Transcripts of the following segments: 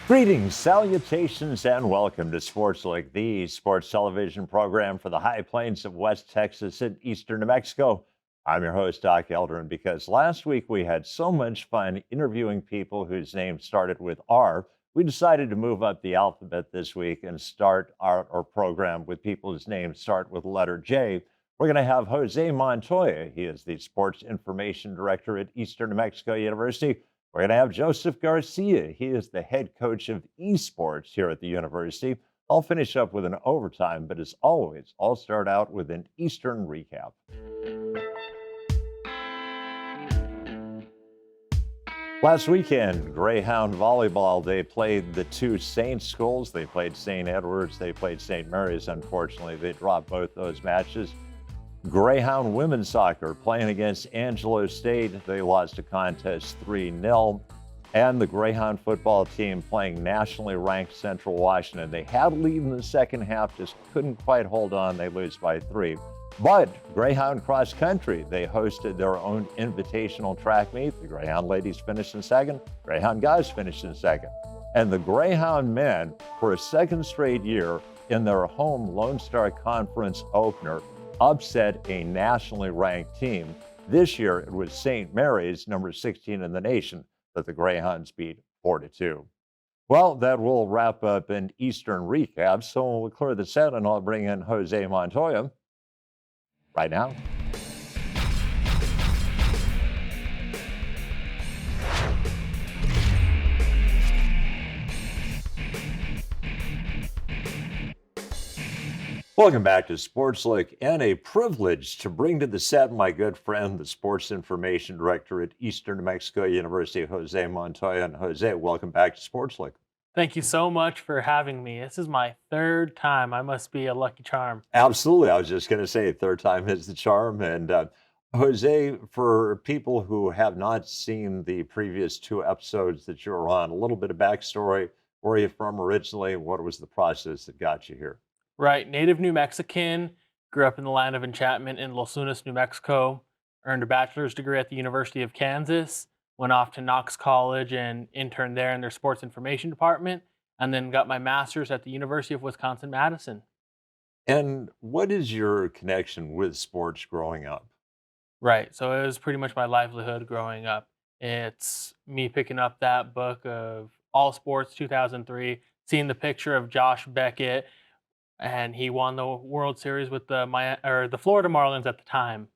Greetings, salutations, and welcome to Sportslook, the sports television program for the high plains of West Texas and eastern New Mexico. I'm your host, Doc Elder, and because last week we had so much fun interviewing people whose names started with R, we decided to move up the alphabet this week and start our program with people whose names start with the letter J. We're going to have Jose Montoya. He is the Sports Information Director at Eastern New Mexico University. We're going to have Joseph Garcia. He is the head coach of esports here at the university. I'll finish up with an overtime, but as always, I'll start out with an Eastern recap. Last weekend, Greyhound Volleyball, they played the two Saint schools. They played St. Edward's, they played St. Mary's. Unfortunately, they dropped both those matches. Greyhound women's soccer playing against Angelo State. They lost a contest 3-0. And the Greyhound football team playing nationally ranked Central Washington. They had a lead in the second half, just couldn't quite hold on. They lose by 3. But Greyhound cross country, they hosted their own invitational track meet. The Greyhound ladies finished in second. Greyhound guys finished in second. And the Greyhound men, for a second straight year in their home Lone Star Conference opener, upset a nationally ranked team. This year, it was St. Mary's, number 16 in the nation, that the Greyhounds beat 4-2. Well, that will wrap up an Eastern recap, so we'll clear the set and I'll bring in Jose Montoya right now. Welcome back to Sportslook, and a privilege to bring to the set my good friend, the Sports Information Director at Eastern New Mexico University, Jose Montoya. And Jose, welcome back to Sportslook. Thank you so much for having me. This is my third time. I must be a lucky charm. Absolutely. I was just going to say, third time is the charm. And Jose, for people who have not seen the previous two episodes that you were on, a little bit of backstory. Where are you from originally? What was the process that got you here? Right, native New Mexican, grew up in the land of enchantment in Los Lunas, New Mexico, earned a bachelor's degree at the University of Kansas, went off to Knox College and interned there in their sports information department, and then got my master's at the University of Wisconsin-Madison. And what is your connection with sports growing up? Right, so it was pretty much my livelihood growing up. It's me picking up that book of All Sports 2003, seeing the picture of Josh Beckett, and he won the World Series with the Florida Marlins at the time.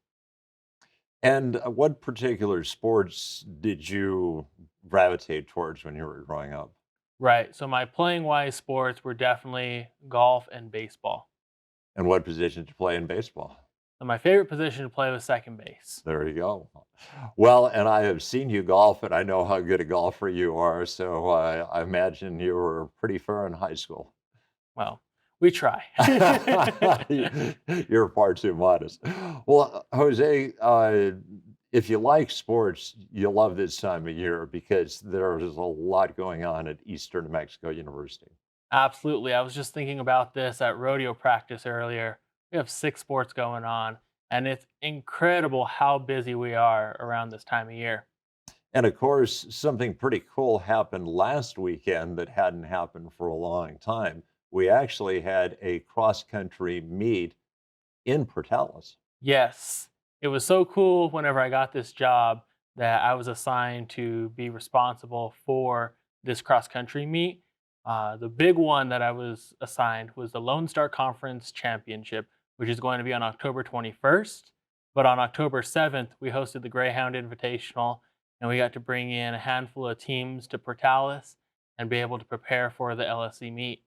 And what particular sports did you gravitate towards when you were growing up? Right. So my playing wise sports were definitely golf and baseball. And what position did you play in baseball? So my favorite position to play was second base. There you go. Well, and I have seen you golf, and I know how good a golfer you are. So I imagine you were pretty fair in high school. Well, we try. You're far too modest. Well, Jose, if you like sports, you'll love this time of year because there's a lot going on at Eastern New Mexico University. Absolutely. I was just thinking about this at rodeo practice earlier. We have 6 sports going on, and it's incredible how busy we are around this time of year. And of course, something pretty cool happened last weekend that hadn't happened for a long time. We actually had a cross country meet in Portales. Yes, it was so cool whenever I got this job that I was assigned to be responsible for this cross country meet. The big one that I was assigned was the Lone Star Conference Championship, which is going to be on October 21st. But on October 7th, we hosted the Greyhound Invitational, and we got to bring in a handful of teams to Portales and be able to prepare for the LSC meet.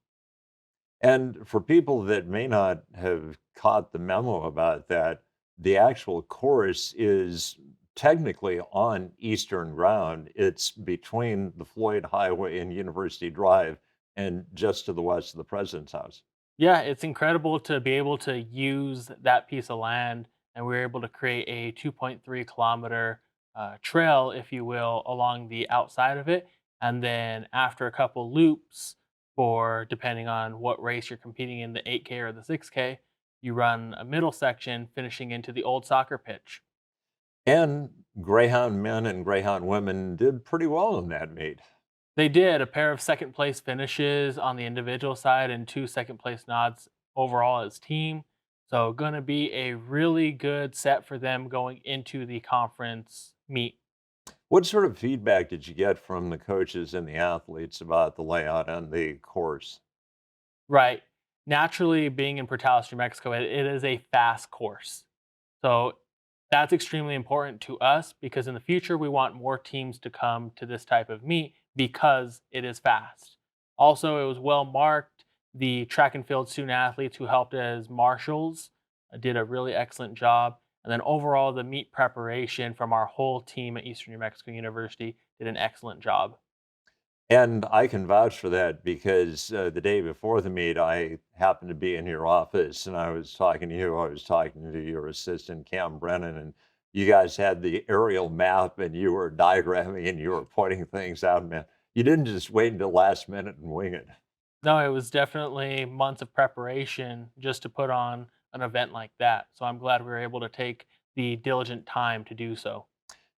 And for people that may not have caught the memo about that, the actual course is technically on Eastern ground. It's between the Floyd Highway and University Drive and just to the west of the President's House. Yeah, it's incredible to be able to use that piece of land, and we were able to create a 2.3 kilometer trail, if you will, along the outside of it. And then after a couple loops, for depending on what race you're competing in, the 8K or the 6K, you run a middle section finishing into the old soccer pitch. And Greyhound men and Greyhound women did pretty well in that meet. They did a pair of second place finishes on the individual side and 2 second place nods overall as team. So gonna be a really good set for them going into the conference meet. What sort of feedback did you get from the coaches and the athletes about the layout and the course? Right. Naturally, being in Portales, New Mexico, it is a fast course. So that's extremely important to us because in the future, we want more teams to come to this type of meet because it is fast. Also, it was well marked. The track and field student athletes who helped as marshals did a really excellent job. And then overall, the meet preparation from our whole team at Eastern New Mexico University did an excellent job. And I can vouch for that because the day before the meet, I happened to be in your office and I was talking to you. I was talking to your assistant, Cam Brennan, and you guys had the aerial map and you were diagramming and you were pointing things out, man. You didn't just wait until last minute and wing it. No, it was definitely months of preparation just to put on an event like that. So I'm glad we were able to take the diligent time to do so.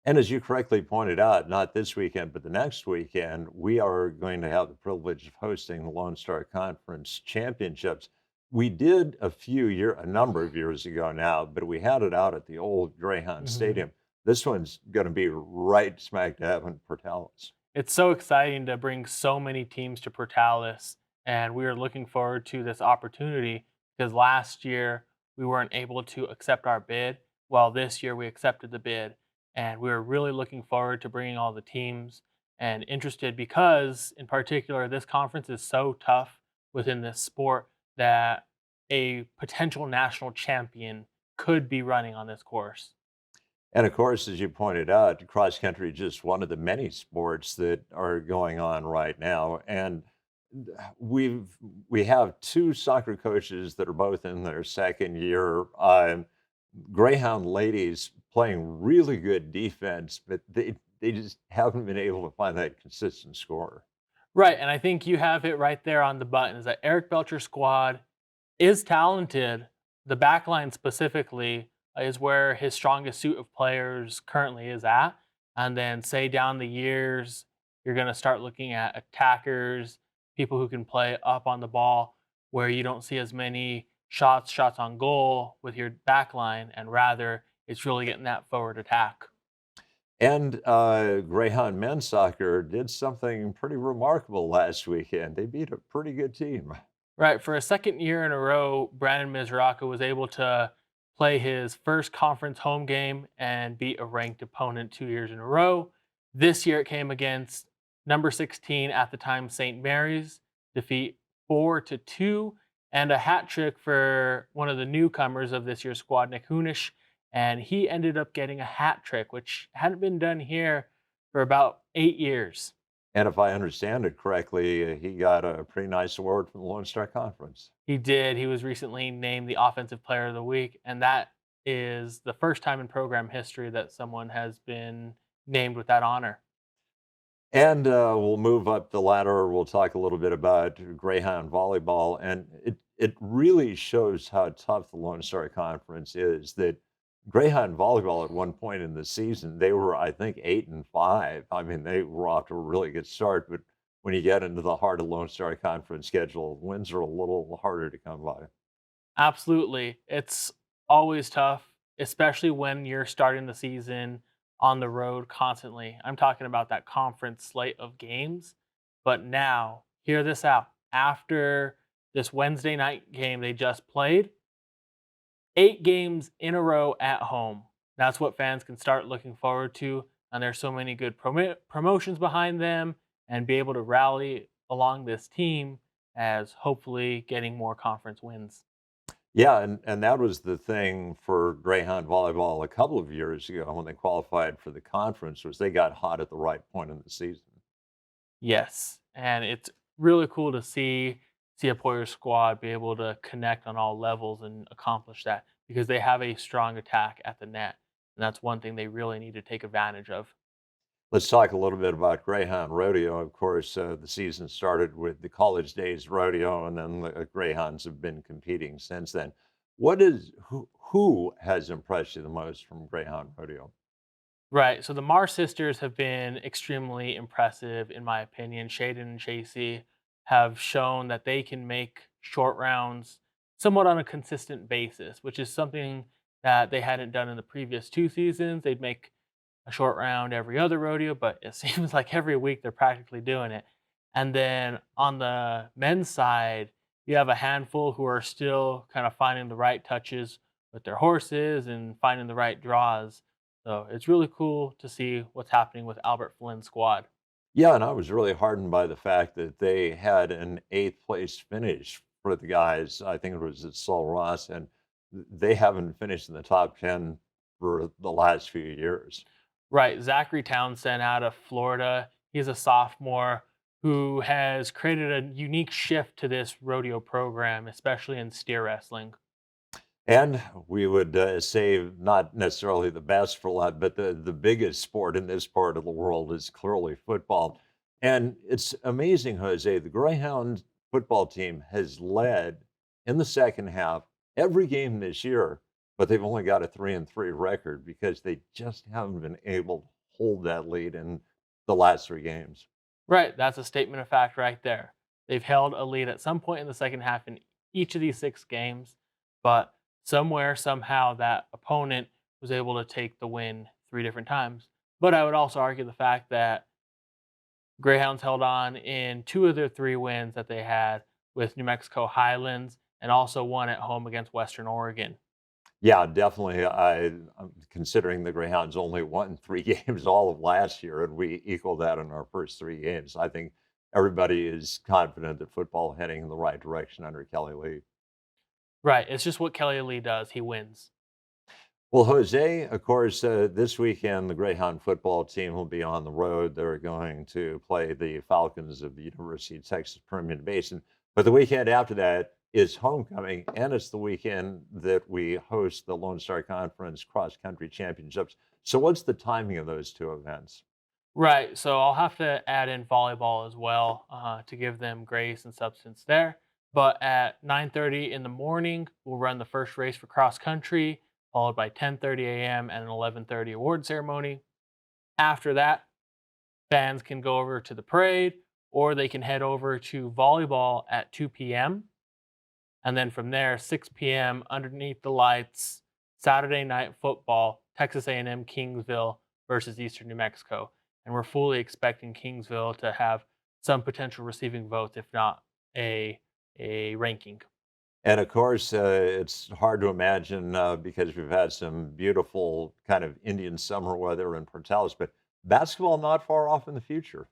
And as you correctly pointed out, not this weekend, but the next weekend, we are going to have the privilege of hosting the Lone Star Conference Championships. We did a number of years ago now, but we had it out at the old Greyhound Mhm. Stadium. This one's going to be right smack dab in Portales. It's so exciting to bring so many teams to Portales, and we are looking forward to this opportunity because last year we weren't able to accept our bid. Well, this year we accepted the bid, and we are really looking forward to bringing all the teams and interested because, in particular, this conference is so tough within this sport that a potential national champion could be running on this course. And of course, as you pointed out, cross country is just one of the many sports that are going on right now. And we've we have two soccer coaches that are both in their second year. Greyhound ladies playing really good defense, but they just haven't been able to find that consistent score. Right, and I think you have it right there on the button is that Eric Belcher's squad is talented. The back line specifically is where his strongest suit of players currently is at. And then say down the years, you're going to start looking at attackers, people who can play up on the ball, where you don't see as many shots on goal with your back line, and rather it's really getting that forward attack. And Greyhound men's soccer did something pretty remarkable last weekend. They beat a pretty good team. Right. For a second year in a row, Brandon Mizraka was able to play his first conference home game and beat a ranked opponent 2 years in a row. This year it came against number 16 at the time, St. Mary's, defeat 4-2, and a hat trick for one of the newcomers of this year's squad, Nick Hunish. And he ended up getting a hat trick, which hadn't been done here for about 8 years. And if I understand it correctly, he got a pretty nice award from the Lone Star Conference. He did. He was recently named the Offensive Player of the Week, and that is the first time in program history that someone has been named with that honor. And we'll move up the ladder. We'll talk a little bit about Greyhound volleyball. And it really shows how tough the Lone Star Conference is that Greyhound volleyball at one point in the season, they were, I think, 8-5. I mean, they were off to a really good start. But when you get into the heart of Lone Star Conference schedule, wins are a little harder to come by. Absolutely. It's always tough, especially when you're starting the season on the road constantly. I'm talking about that conference slate of games. But now, hear this out. After this Wednesday night game they just played, 8 games in a row at home. That's what fans can start looking forward to. And there's so many good promotions behind them and be able to rally along this team as hopefully getting more conference wins. Yeah, and that was the thing for Greyhound volleyball a couple of years ago when they qualified for the conference was they got hot at the right point in the season. Yes. And it's really cool to see a Poyer squad be able to connect on all levels and accomplish that because they have a strong attack at the net. And that's one thing they really need to take advantage of. Let's talk a little bit about Greyhound Rodeo. Of course, the season started with the College Days Rodeo, and then the Greyhounds have been competing since then. Who has impressed you the most from Greyhound Rodeo? Right. So the Mars sisters have been extremely impressive, in my opinion. Shaden and Chasey have shown that they can make short rounds somewhat on a consistent basis, which is something that they hadn't done in the previous 2 seasons. They'd make a short round every other rodeo, but it seems like every week they're practically doing it. And then on the men's side, you have a handful who are still kind of finding the right touches with their horses and finding the right draws. So it's really cool to see what's happening with Albert Flynn's squad. Yeah, and I was really heartened by the fact that they had an eighth place finish for the guys. I think it was at Sol Ross, and they haven't finished in the top 10 for the last few years. Right, Zachary Townsend out of Florida. He's a sophomore who has created a unique shift to this rodeo program, especially in steer wrestling. And we would say not necessarily the best for a lot, but the biggest sport in this part of the world is clearly football. And it's amazing, Jose, the Greyhound football team has led in the second half every game this year, but they've only got a 3-3 record because they just haven't been able to hold that lead in the last three games. Right, that's a statement of fact right there. They've held a lead at some point in the second half in each of these 6 games, but somewhere, somehow, that opponent was able to take the win 3 different times. But I would also argue the fact that Greyhounds held on in 2 of their 3 wins that they had with New Mexico Highlands and also one at home against Western Oregon. Yeah, definitely. I'm considering the Greyhounds only won 3 games all of last year, and we equaled that in our first 3 games. I think everybody is confident that football heading in the right direction under Kelly Lee. Right, it's just what Kelly Lee does. He wins. Well, Jose, of course, this weekend, the Greyhound football team will be on the road. They're going to play the Falcons of the University of Texas Permian Basin. But the weekend after that is homecoming, and it's the weekend that we host the Lone Star Conference Cross Country Championships. So, what's the timing of those two events? Right. So I'll have to add in volleyball as well to give them grace and substance there. But at 9:30 in the morning, we'll run the first race for cross country, followed by 10:30 a.m. and an 11:30 award ceremony. After that, fans can go over to the parade, or they can head over to volleyball at 2 p.m. And then from there, 6 p.m. underneath the lights, Saturday night football, Texas A&M Kingsville versus Eastern New Mexico. And we're fully expecting Kingsville to have some potential receiving votes, if not a a ranking. And of course, it's hard to imagine because we've had some beautiful kind of Indian summer weather in Portales, but basketball not far off in the future.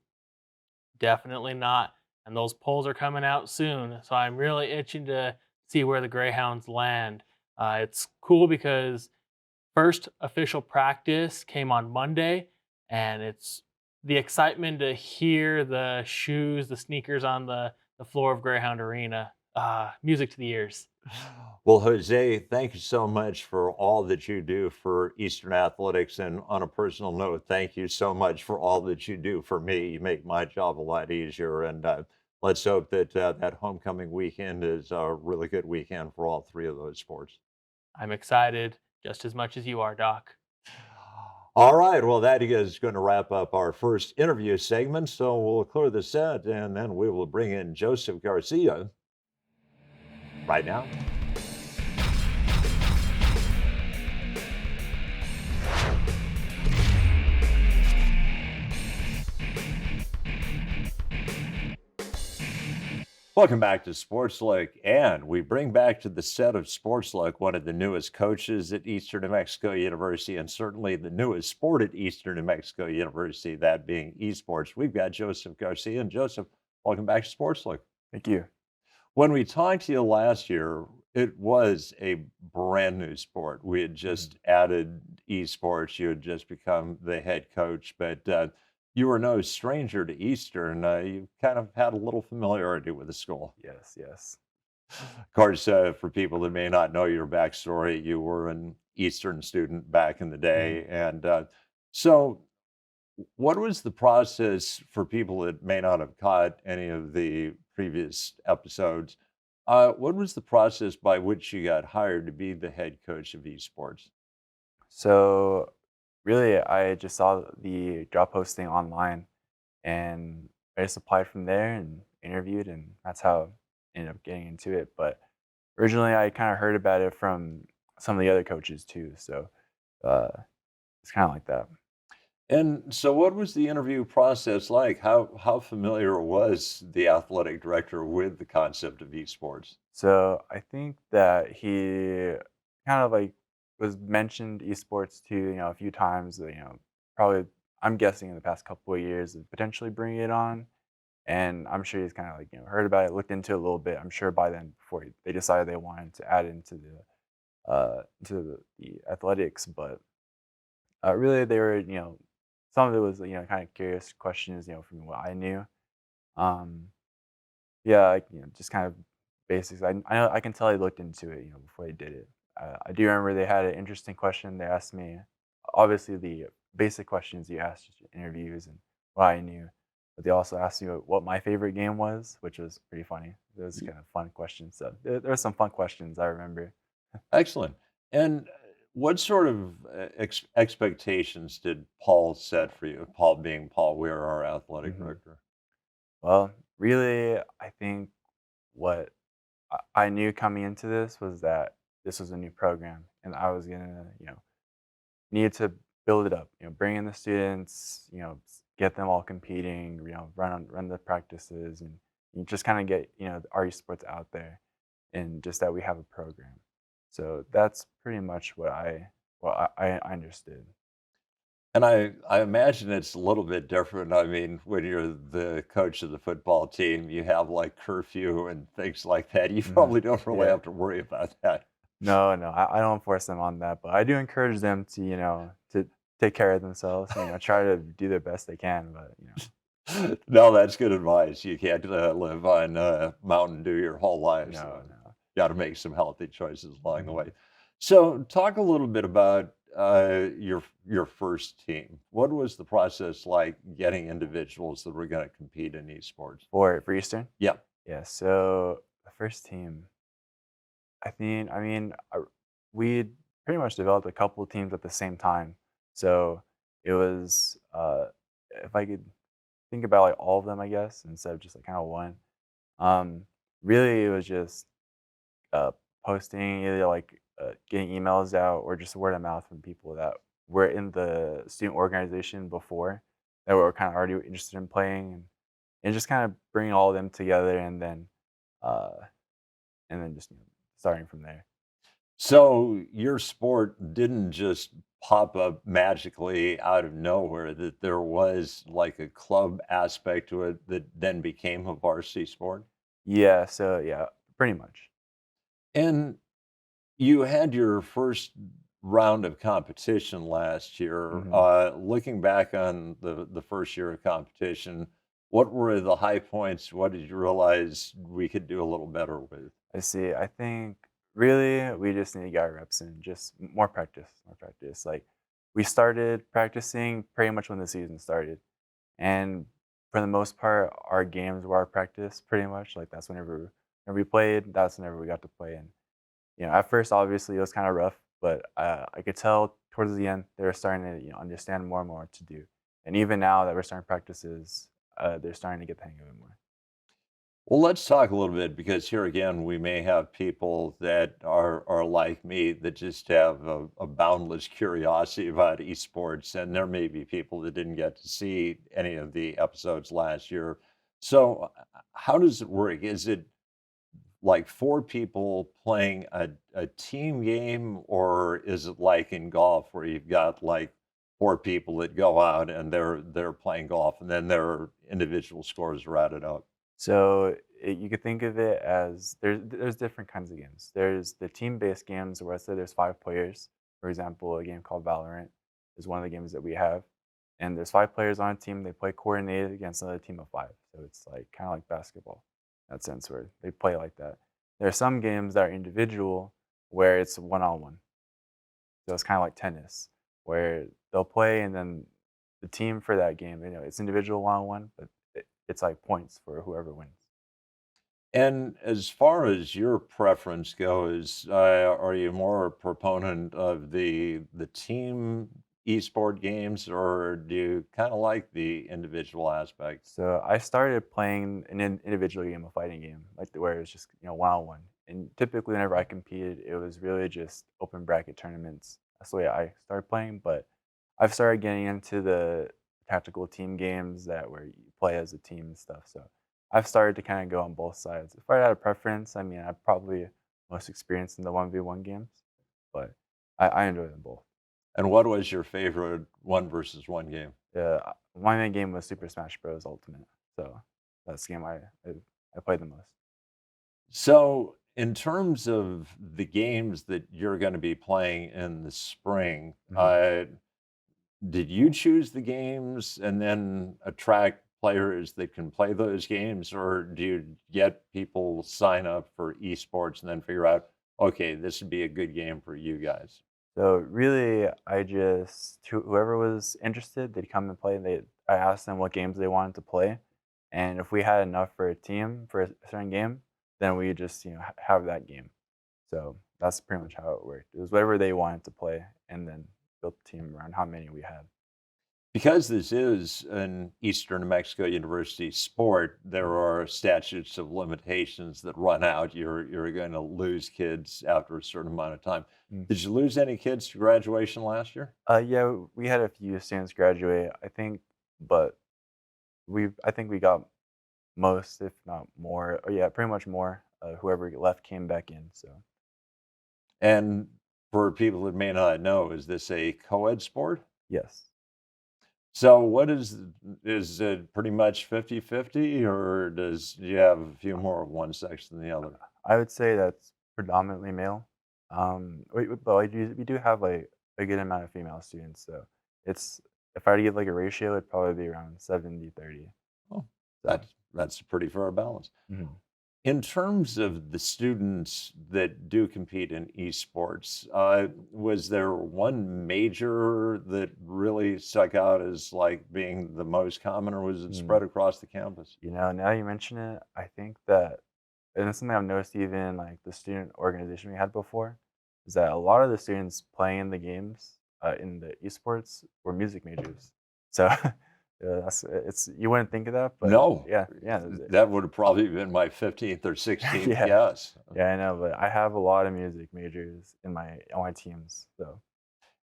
Definitely not. And those polls are coming out soon, so I'm really itching to see where the Greyhounds land. It's cool because first official practice came on Monday, and it's the excitement to hear the shoes, the sneakers on the floor of Greyhound Arena. Music to the ears. Well, Jose, thank you so much for all that you do for Eastern Athletics. And on a personal note, thank you so much for all that you do for me. You make my job a lot easier. And let's hope that that homecoming weekend is a really good weekend for all three of those sports. I'm excited just as much as you are, Doc. All right. Well, that is going to wrap up our first interview segment. So we'll clear the set and then we will bring in Joseph Garcia right now. Welcome back to Sportslook, and we bring back to the set of Sportslook one of the newest coaches at Eastern New Mexico University, and certainly the newest sport at Eastern New Mexico University, that being esports. We've got Joseph Garcia, and Joseph, welcome back to Sportslook. Thank you. When we talked to you last year, it was a brand new sport. We had just added esports. You had just become the head coach, but you were no stranger to Eastern. You kind of had a little familiarity with the school. Yes, yes. Of course, for people that may not know your backstory, you were an Eastern student back in the Mhm. day. And so, what was the process for people that may not have caught any of the previous episodes? What was the process by which you got hired to be the head coach of esports? So really, I just saw the job posting online, and I just applied from there and interviewed, and that's how I ended up getting into it. But originally, I kind of heard about it from some of the other coaches too, so uh, it's kind of like that. And so what was the interview process like? How familiar was the athletic director with the concept of esports? So I think that he kind of like was mentioned esports too, a few times. Probably I'm guessing in the past couple of years of potentially bringing it on, and I'm sure he's kind of like heard about it, looked into it a little bit. I'm sure by then before they decided they wanted to add it into the athletics, but really they were some of it was kind of curious questions from what I knew. Um, Yeah, like, just kind of basics. I know I can tell they looked into it, before they did it. I do remember they had an interesting question. They asked me, obviously the basic questions you asked in interviews and what I knew, but they also asked me what my favorite game was, which was pretty funny. It was kind of fun questions. So there were some fun questions I remember. Excellent. And what sort of expectations did Paul set for you? Paul being Paul Weir, our athletic hmm director. Well, really, I think what I knew coming into this was that this was a new program, and I was gonna, need to build it up, bring in the students, get them all competing, run the practices, and you just kind of get, our esports out there, and just that we have a program. So that's pretty much what I understood. And I imagine it's a little bit different. I mean, when you're the coach of the football team, you have like curfew and things like that. You hmm probably don't really Yeah. have to worry about that. No, no, I don't force them on that, but I do encourage them to, to take care of themselves, try to do their best they can, but, No, that's good advice. You can't live on Mountain Dew your whole life. So no, no. got to make some healthy choices along the Mhm. way. So, talk a little bit about your first team. What was the process like getting individuals that were going to compete in esports? For Eastern? Yeah. Yeah, so the first team, we pretty much developed a couple teams at the same time. So it was, if I could think about like all of them, I guess, instead of just like kind of one. Um, Really, it was just uh, posting, either like getting emails out or just word of mouth from people that were in the student organization before that were kind of already interested in playing, and just kind of bringing all of them together, uh, and then just starting from there. So your sport didn't just pop up magically out of nowhere, that there was like a club aspect to it that then became a varsity sport? Yeah, so yeah, pretty much. And you had your first round of competition last year. Mhm. Looking back on the first year of competition, what were the high points? What did you realize we could do a little better with? I see. I think really we just need to get our reps in, just more practice, more practice. Like we started practicing pretty much when the season started, and for the most part, our games were our practice. Pretty much, like that's whenever we played, that's whenever we got to play. And at first, obviously, it was kind of rough, but I could tell towards the end they were starting to understand more and more what to do. And even now that we're starting practices, they're starting to get the hang of it more. Well, let's talk a little bit because here again, we may have people that are like me that just have a boundless curiosity about esports, and there may be people that didn't get to see any of the episodes last year. So, how does it work? Is it like four people playing a team game, or is it like in golf where you've got like four people that go out and they're playing golf, and then their individual scores are added up? So you could think of it as there's different kinds of games. There's the team-based games where I say there's 5 players. For example, a game called Valorant is one of the games that we have, and there's 5 players on a team. They play coordinated against another team of 5. So it's like kind of like basketball in that sense where they play like that. There are some games that are individual where it's one-on-one. So it's kind of like tennis where they'll play and then the team for that game, it's individual one-on-one, but it's like points for whoever wins. And as far as your preference goes, are you more a proponent of the team esport games, or do you kind of like the individual aspect? So I started playing an individual game, a fighting game, like where it's just one-on-one. And typically, whenever I competed, it was really just open bracket tournaments. That's the way I started playing. But I've started getting into the tactical team games that where you play as a team and stuff. So I've started to kind of go on both sides. If I had a preference, I mean, I'm probably most experienced in the 1v1 games, but I enjoy them both. And what was your favorite one versus one game? My main game was Super Smash Bros. Ultimate, so that's the game I played the most. So, in terms of the games that you're going to be playing in the spring, Mhm. did you choose the games and then attract players that can play those games, or do you get people sign up for esports and then figure out, okay, this would be a good game for you guys? So really, I just whoever was interested, they'd come and play. I asked them what games they wanted to play, and if we had enough for a team for a certain game, then we just have that game. So that's pretty much how it worked. It was whatever they wanted to play, and then built the team around how many we had. Because this is an Eastern New Mexico University sport, there Mhm. are statutes of limitations that run out. You're going to lose kids after a certain amount of time. Mm. Did you lose any kids to graduation last year? Yeah, we had a few students graduate, I think, but I think we got most, if not more. Oh yeah, pretty much more. Whoever left came back in. So And for people that may not know, is this a co-ed sport? yes. So what is it pretty much 50-50, or do you have a few more of one sex than the other? I would say that's predominantly male. But we do have like a good amount of female students. So it's if I had to give like a ratio, it'd probably be around 70-30. Oh, So that's a pretty fair balance. mhm. In terms of the students that do compete in esports, was there one major that really stuck out as like being the most common, or was it Mm. spread across the campus? Now you mention it, I think that, and it's something I've noticed even in like the student organization we had before, is that a lot of the students playing the games in the esports were music majors. So yeah, it's you wouldn't think of that, but No, yeah, that would have probably been my 15th or 16th yeah, guess. yeah, I know. But I have a lot of music majors in my on my teams. So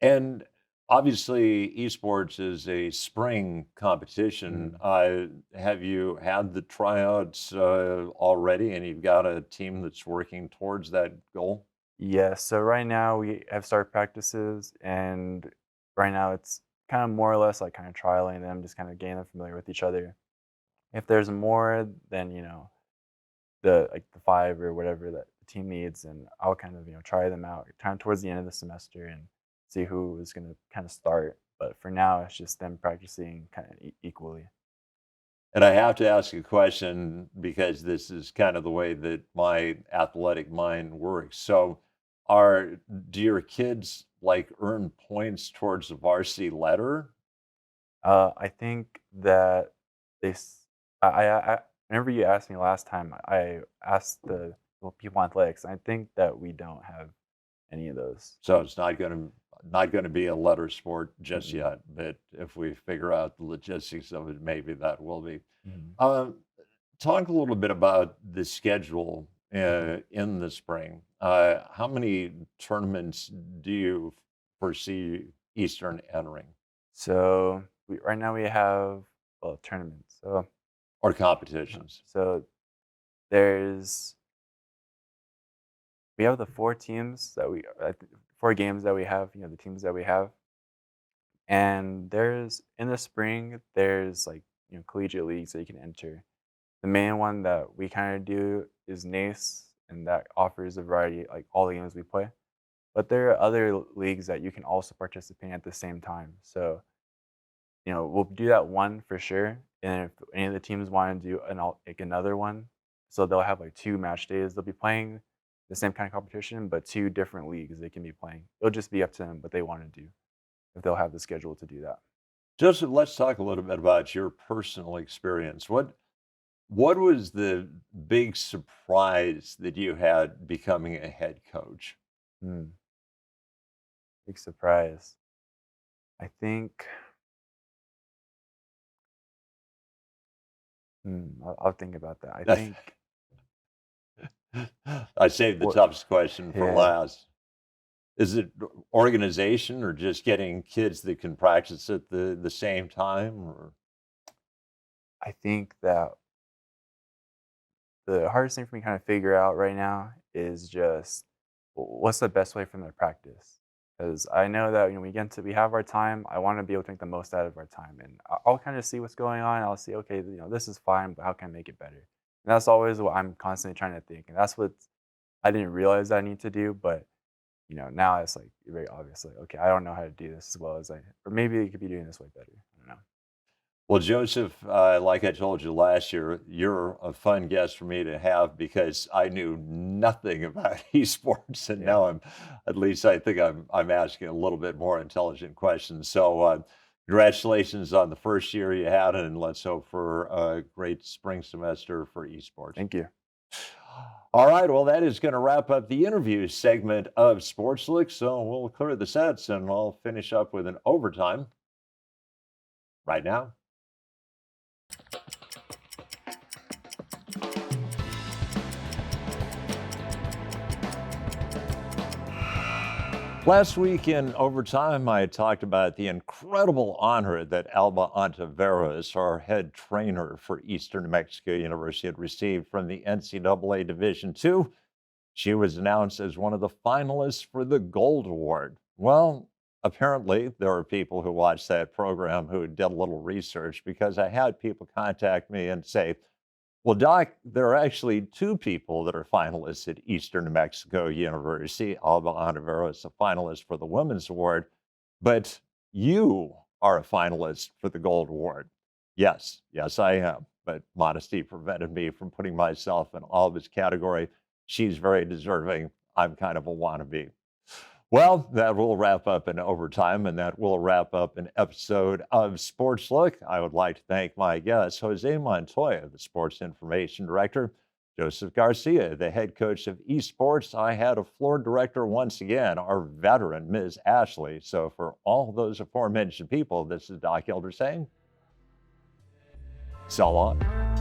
And obviously, esports is a spring competition. mhm. Have you had the tryouts already, and you've got a team that's working towards that goal? Yeah, so right now we have start practices, and right now it's kind of more or less like kind of trialing them, just kind of getting them familiar with each other. If there's more than the 5 or whatever that the team needs, and I'll kind of try them out kind of towards the end of the semester and see who is going to kind of start. But for now, it's just them practicing kind of equally. And I have to ask a question because this is kind of the way that my athletic mind works. So, are do your kids like earn points towards the varsity letter? I think that they, whenever you asked me last time, I asked the people on athletics. I think that we don't have any of those. So it's not gonna be a letter sport just Mm-mm. yet, but if we figure out the logistics of it, maybe that will be. Mhm. Um, Talk a little bit about the schedule in the spring. How many tournaments do you foresee Eastern entering, So right now we have tournaments. So or competitions? so there's we have the 4 games that we have. The teams that we have, and there's in the spring there's like collegiate leagues that you can enter. The main one that we kind of do is NACE, and that offers a variety, like all the games we play. But there are other leagues that you can also participate in at the same time. So we'll do that one for sure. And if any of the teams want to do like another one, so they'll have like 2 match days. They'll be playing the same kind of competition, but 2 different leagues they can be playing. It'll just be up to them what they want to do if they'll have the schedule to do that. Joseph, let's talk a little bit about your personal experience. What was the big surprise that you had becoming a head coach? Hmm, big surprise. I think I'll think about that. I think I saved the what toughest question for yeah, last. Is it organization or just getting kids that can practice at the same time? Or I think that the hardest thing for me to kind of figure out right now is just what's the best way for them to practice. Because I know that we have our time. I want to be able to make the most out of our time, and I'll kind of see what's going on. I'll see, okay, this is fine, but how can I make it better? And that's always what I'm constantly trying to think, and that's what I didn't realize I need to do, but now it's like very obvious. Like, okay, I don't know how to do this as well as or maybe I could be doing this way better. I don't know. well, Joseph, like I told you last year, you're a fun guest for me to have because I knew nothing about esports, and Yeah, now at least I think I'm asking a little bit more intelligent questions. So, congratulations on the first year you had, and let's hope for a great spring semester for esports. thank you. All right, well, that is going to wrap up the interview segment of Sportslook. So we'll clear the sets and we'll finish up with an overtime right now. Last week in overtime, I talked about the incredible honor that Alba Ontiveros, our head trainer for Eastern New Mexico University, had received from the NCAA Division II. She was announced as one of the finalists for the Gold Award. Well, apparently, there are people who watched that program who did a little research because I had people contact me and say, well, Doc, there are actually two people that are finalists at Eastern New Mexico University. Alba Ontiveros, a finalist for the Women's Award, but you are a finalist for the Gold Award. Yes, yes, I am. But modesty prevented me from putting myself in Alba's category. She's very deserving. I'm kind of a wannabe. Well, that will wrap up in overtime, and that will wrap up an episode of Sports Look. I would like to thank my guests, Jose Montoya, the Sports Information Director, Joseph Garcia, the head coach of esports. I had a floor director once again, our veteran, Ms. Ashley. So for all those aforementioned people, this is Doc Elder saying, so long.